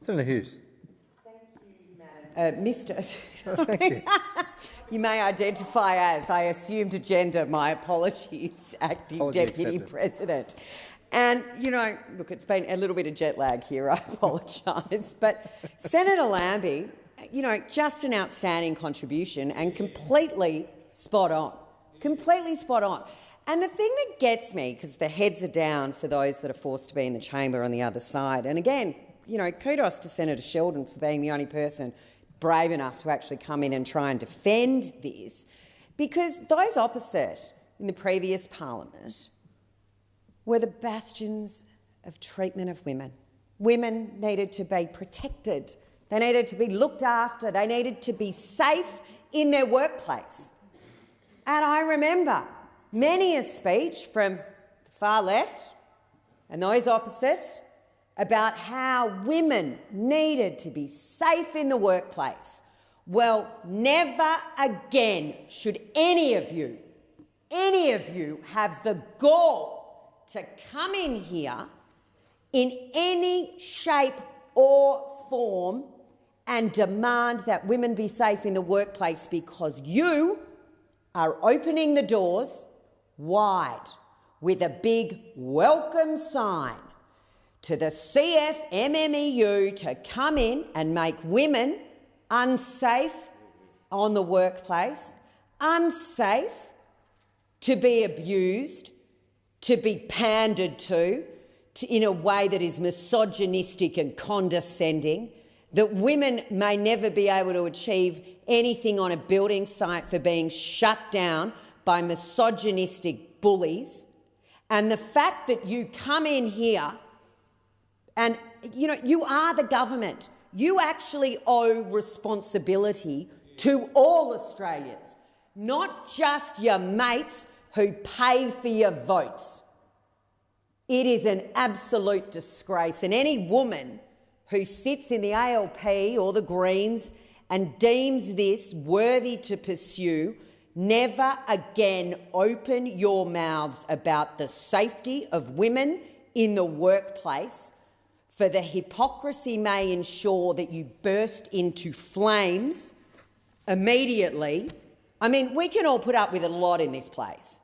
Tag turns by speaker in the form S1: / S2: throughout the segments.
S1: Senator Hughes.
S2: Mr.
S1: Thank you.
S2: You may identify as, I assumed a gender, my apologies, Acting
S1: Apology
S2: Deputy
S1: accepted.
S2: President. And, you know, look, it's been a little bit of jet lag here, I apologise. But Senator Lambie, you know, just an outstanding contribution and completely spot on. Completely spot on. And the thing that gets me, because the heads are down for those that are forced to be in the chamber on the other side, and again, you know, kudos to Senator Sheldon for being the only person brave enough to actually come in and try and defend this, because those opposite in the previous parliament were the bastions of treatment of women. Women needed to be protected. They needed to be looked after. They needed to be safe in their workplace. And I remember many a speech from the far left and those opposite about how women needed to be safe in the workplace. Well, never again should any of you have the gall to come in here in any shape or form and demand that women be safe in the workplace, because you are opening the doors wide with a big welcome sign to the CFMMEU to come in and make women unsafe on the workplace, unsafe to be abused, to be pandered to in a way that is misogynistic and condescending, that women may never be able to achieve anything on a building site for being shut down by misogynistic bullies. And the fact that you come in here and, you know, you are the government. You actually owe responsibility to all Australians, not just your mates who pay for your votes. It is an absolute disgrace. And any woman who sits in the ALP or the Greens and deems this worthy to pursue, never again open your mouths about the safety of women in the workplace, for the hypocrisy may ensure that you burst into flames immediately. I mean, we can all put up with a lot in this place,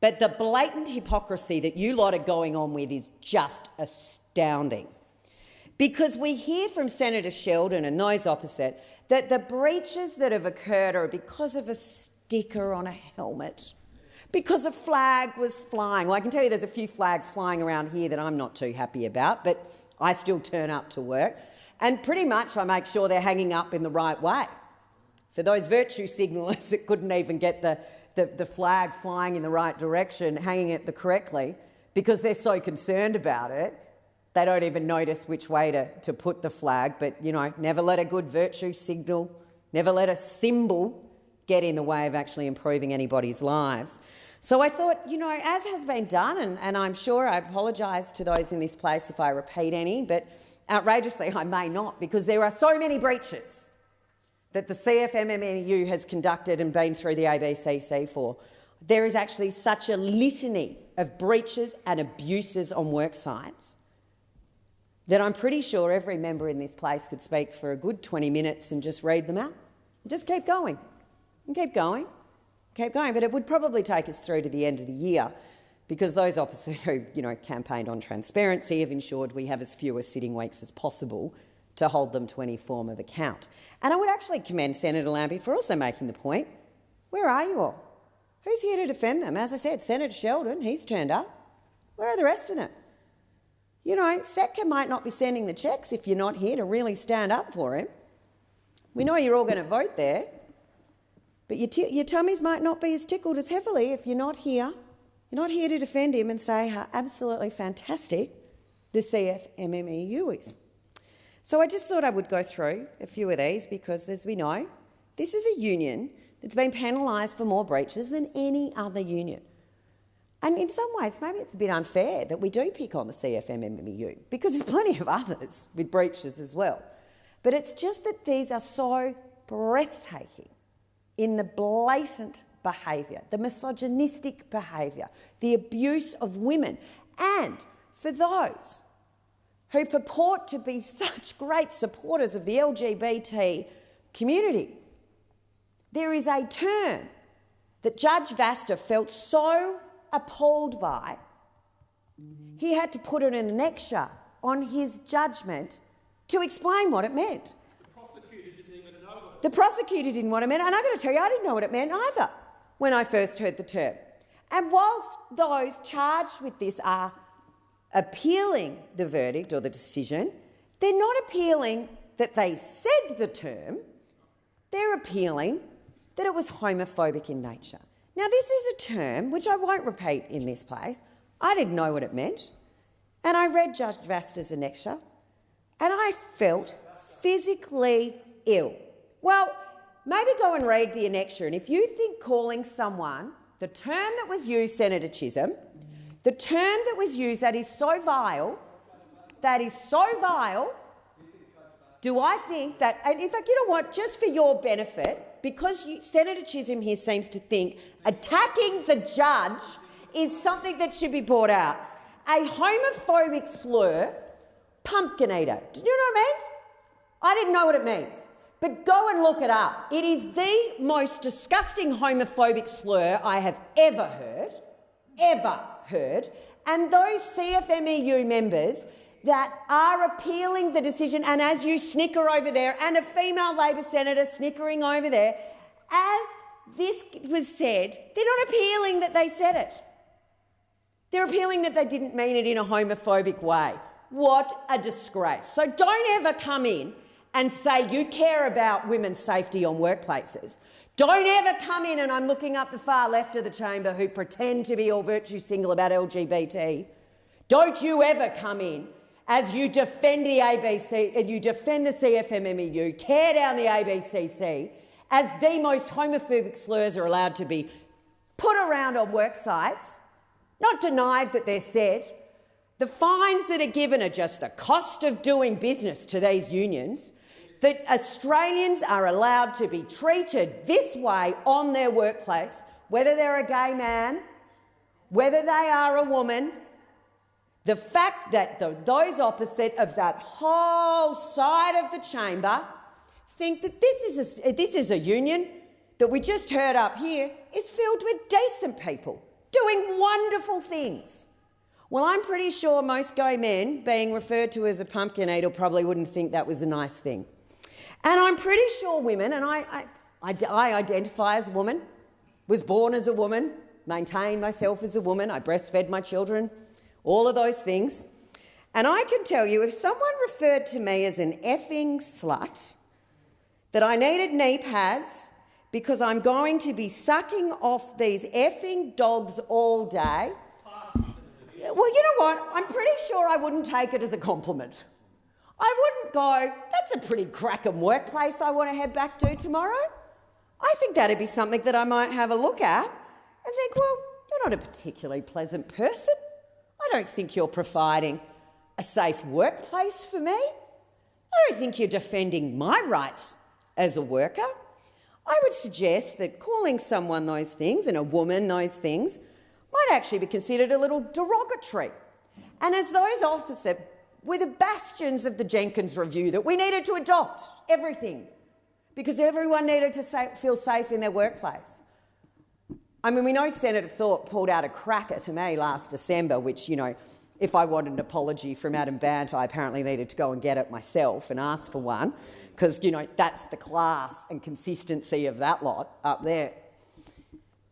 S2: but the blatant hypocrisy that you lot are going on with is just astounding. Because we hear from Senator Sheldon and those opposite that the breaches that have occurred are because of a sticker on a helmet, because a flag was flying. Well, I can tell you there's a few flags flying around here that I'm not too happy about, but I still turn up to work, and pretty much I make sure they're hanging up in the right way. For those virtue signallers that couldn't even get the flag flying in the right direction, hanging it correctly, because they're so concerned about it, they don't even notice which way to put the flag. But, you know, never let a good virtue signal, never let a symbol get in the way of actually improving anybody's lives. So I thought, you know, as has been done, and I'm sure I apologise to those in this place if I repeat any, but outrageously I may not, because there are so many breaches that the CFMMEU has conducted and been through the ABCC for. There is actually such a litany of breaches and abuses on work sites that I'm pretty sure every member in this place could speak for a good 20 minutes and just read them out. Just keep going and keep going. Keep going, but it would probably take us through to the end of the year, because those opposite who, you know, campaigned on transparency have ensured we have as few sitting weeks as possible to hold them to any form of account. And I would actually commend Senator Lambie for also making the point, where are you all? Who's here to defend them? As I said, Senator Sheldon, he's turned up. Where are the rest of them? You know, Setka might not be sending the checks if you're not here to really stand up for him. We know you're all going to vote there, but your tummies might not be as tickled as heavily if you're not here. You're not here to defend him and say how absolutely fantastic the CFMMEU is. So I just thought I would go through a few of these, because, as we know, this is a union that's been penalised for more breaches than any other union. And in some ways, maybe it's a bit unfair that we do pick on the CFMMEU, because there's plenty of others with breaches as well. But it's just that these are so breathtaking in the blatant behaviour, the misogynistic behaviour, the abuse of women. And for those who purport to be such great supporters of the LGBT community. There is a term that Judge Vasta felt so appalled by, he had to put an annexure on his judgment to explain what it meant. The prosecutor didn't want to know, and I've got to tell you, I didn't know what it meant either when I first heard the term. And whilst those charged with this are appealing the verdict or the decision, they're not appealing that they said the term, they're appealing that it was homophobic in nature. Now, this is a term which I won't repeat in this place. I didn't know what it meant, and I read Judge Vasta's annexure, and I felt physically ill. Well, maybe go and read the annexure, and if you think calling someone the term that was used, Senator Chisholm, the term that was used that is so vile, do I think that, and in fact, you know what, just for your benefit, because Senator Chisholm here seems to think attacking the judge is something that should be brought out. A homophobic slur, pumpkin eater. Do you know what it means? I didn't know what it means. But go and look it up. It is the most disgusting homophobic slur I have ever heard. And those CFMEU members that are appealing the decision, and as you snicker over there, and a female Labor senator snickering over there, as this was said, they're not appealing that they said it. They're appealing that they didn't mean it in a homophobic way. What a disgrace. So don't ever come in and say you care about women's safety on workplaces. Don't ever come in, and I'm looking up the far left of the chamber who pretend to be all virtue single about LGBT. Don't you ever come in as you defend the ABC, and you defend the CFMMEU, tear down the ABCC, as the most homophobic slurs are allowed to be put around on work sites, not denied that they're said. The fines that are given are just the cost of doing business to these unions, that Australians are allowed to be treated this way on their workplace, whether they're a gay man, whether they are a woman. The fact that those opposite of that whole side of the chamber think that this is a union that we just heard up here is filled with decent people doing wonderful things. Well, I'm pretty sure most gay men being referred to as a pumpkin eater probably wouldn't think that was a nice thing. And I'm pretty sure women, and I identify as a woman, was born as a woman, maintained myself as a woman, I breastfed my children, all of those things. And I can tell you, if someone referred to me as an effing slut, that I needed knee pads because I'm going to be sucking off these effing dogs all day, well, you know what? I'm pretty sure I wouldn't take it as a compliment. I wouldn't go, that's a pretty cracking workplace I want to head back to tomorrow. I think that'd be something that I might have a look at and think, well, you're not a particularly pleasant person. I don't think you're providing a safe workplace for me. I don't think you're defending my rights as a worker. I would suggest that calling someone those things and a woman those things might actually be considered a little derogatory. And as those opposite were the bastions of the Jenkins Review that we needed to adopt everything because everyone needed to feel safe in their workplace. I mean, we know Senator Thorpe pulled out a cracker to me last December, which, you know, if I wanted an apology from Adam Bant, I apparently needed to go and get it myself and ask for one because, you know, that's the class and consistency of that lot up there.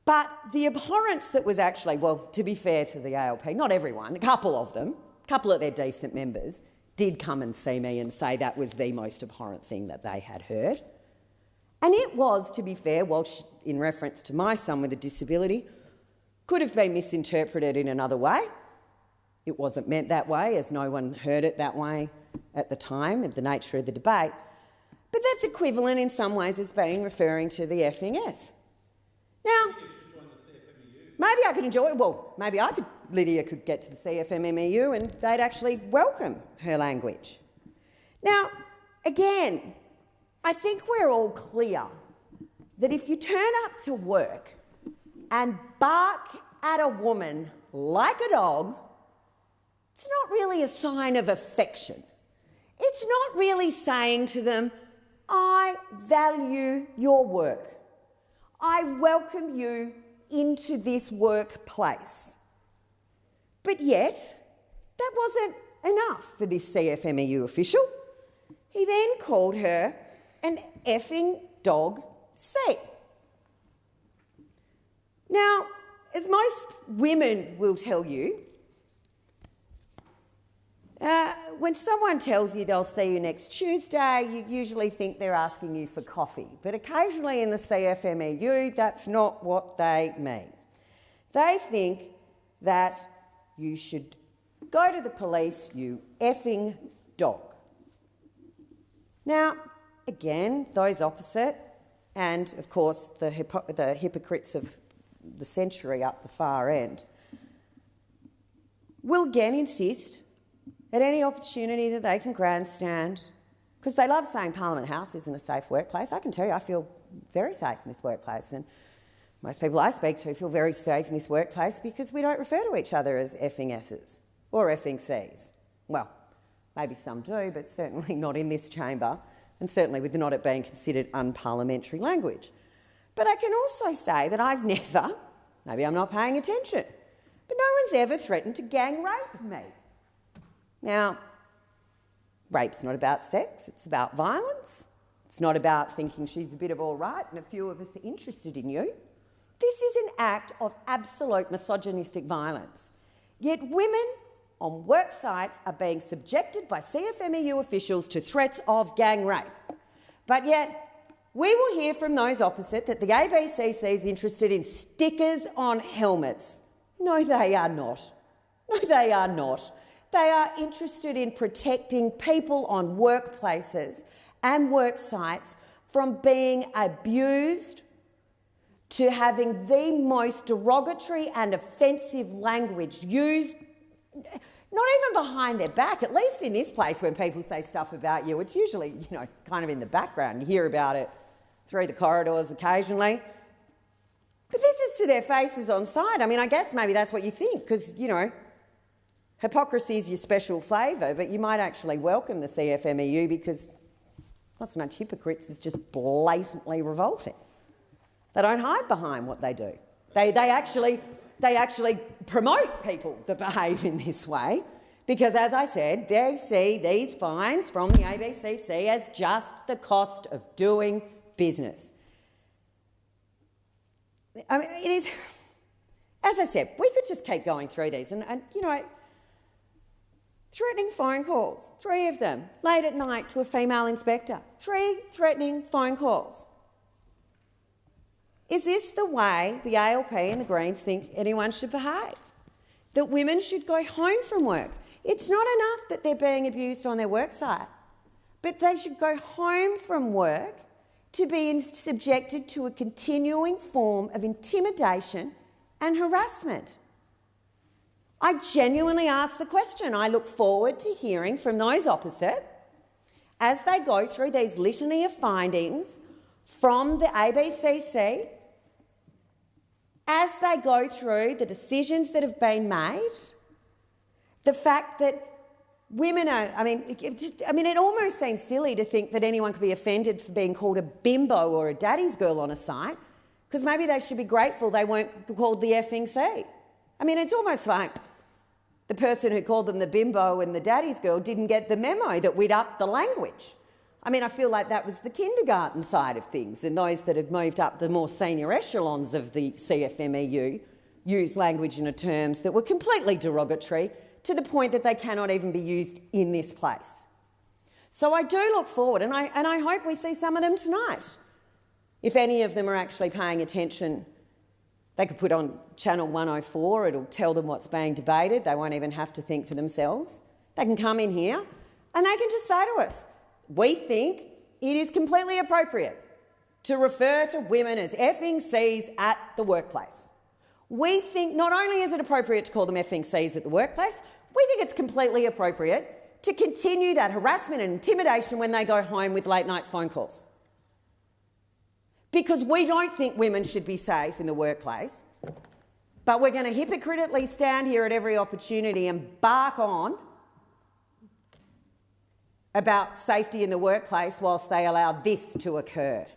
S2: But the abhorrence that was actually, well, to be fair to the ALP, not everyone, a couple of them, a couple of their decent members did come and see me and say that was the most abhorrent thing that they had heard. And it was, to be fair, Walsh, in reference to my son with a disability, could have been misinterpreted in another way. It wasn't meant that way, as no one heard it that way at the time, at the nature of the debate. But that's equivalent in some ways as being referring to the effing S. Now, maybe I could enjoy it. Well, maybe Lydia could get to the CFMMEU and they'd actually welcome her language. Now, again, I think we're all clear that if you turn up to work and bark at a woman like a dog, it's not really a sign of affection. It's not really saying to them, I value your work. I welcome you into this workplace. But yet, that wasn't enough for this CFMEU official. He then called her an effing dog C. Now, as most women will tell you, when someone tells you they'll see you next Tuesday, you usually think they're asking you for coffee. But occasionally in the CFMEU, that's not what they mean. They think that you should go to the police, you effing dog. Now, again, those opposite, and of course the hypocrites of the century up the far end, will again insist at any opportunity that they can grandstand, because they love saying Parliament House isn't a safe workplace. I can tell you I feel very safe in this workplace, and most people I speak to feel very safe in this workplace because we don't refer to each other as effing S's or effing C's. Well, maybe some do, but certainly not in this chamber, and certainly with not it being considered unparliamentary language. But I can also say that I've never, maybe I'm not paying attention, but no one's ever threatened to gang rape me. Now, rape's not about sex, it's about violence. It's not about thinking she's a bit of all right and a few of us are interested in you. This is an act of absolute misogynistic violence. Yet women on work sites are being subjected by CFMEU officials to threats of gang rape. But yet, we will hear from those opposite that the ABCC is interested in stickers on helmets. No, they are not. No, they are not. They are interested in protecting people on workplaces and work sites from being abused, to having the most derogatory and offensive language used, not even behind their back, at least in this place when people say stuff about you, it's usually, kind of in the background. You hear about it through the corridors occasionally. But this is to their faces on site. I mean, I guess maybe that's what you think, because, hypocrisy is your special flavour, but you might actually welcome the CFMEU because not so much hypocrites is just blatantly revolting. They don't hide behind what they do. They actually promote people that behave in this way because, as I said, they see these fines from the ABCC as just the cost of doing business. I mean, it is, as I said, we could just keep going through these and threatening phone calls, 3 of them, late at night to a female inspector. 3 threatening phone calls. Is this the way the ALP and the Greens think anyone should behave? That women should go home from work? It's not enough that they're being abused on their worksite, but they should go home from work to be subjected to a continuing form of intimidation and harassment. I genuinely ask the question. I look forward to hearing from those opposite as they go through these litany of findings from the ABCC, as they go through the decisions that have been made, the fact that women are, it almost seems silly to think that anyone could be offended for being called a bimbo or a daddy's girl on a site, because maybe they should be grateful they weren't called the effing C. I mean, it's almost like the person who called them the bimbo and the daddy's girl didn't get the memo that we'd upped the language. I mean, I feel like that was the kindergarten side of things, and those that had moved up the more senior echelons of the CFMEU used language in terms that were completely derogatory to the point that they cannot even be used in this place. So I do look forward, and I hope we see some of them tonight. If any of them are actually paying attention, they could put on Channel 104, it'll tell them what's being debated, they won't even have to think for themselves. They can come in here and they can just say to us, we think it is completely appropriate to refer to women as effing Cs at the workplace. We think not only is it appropriate to call them effing Cs at the workplace, we think it's completely appropriate to continue that harassment and intimidation when they go home with late night phone calls. Because we don't think women should be safe in the workplace But we're going to hypocritically stand here at every opportunity and bark on about safety in the workplace whilst they allow this to occur.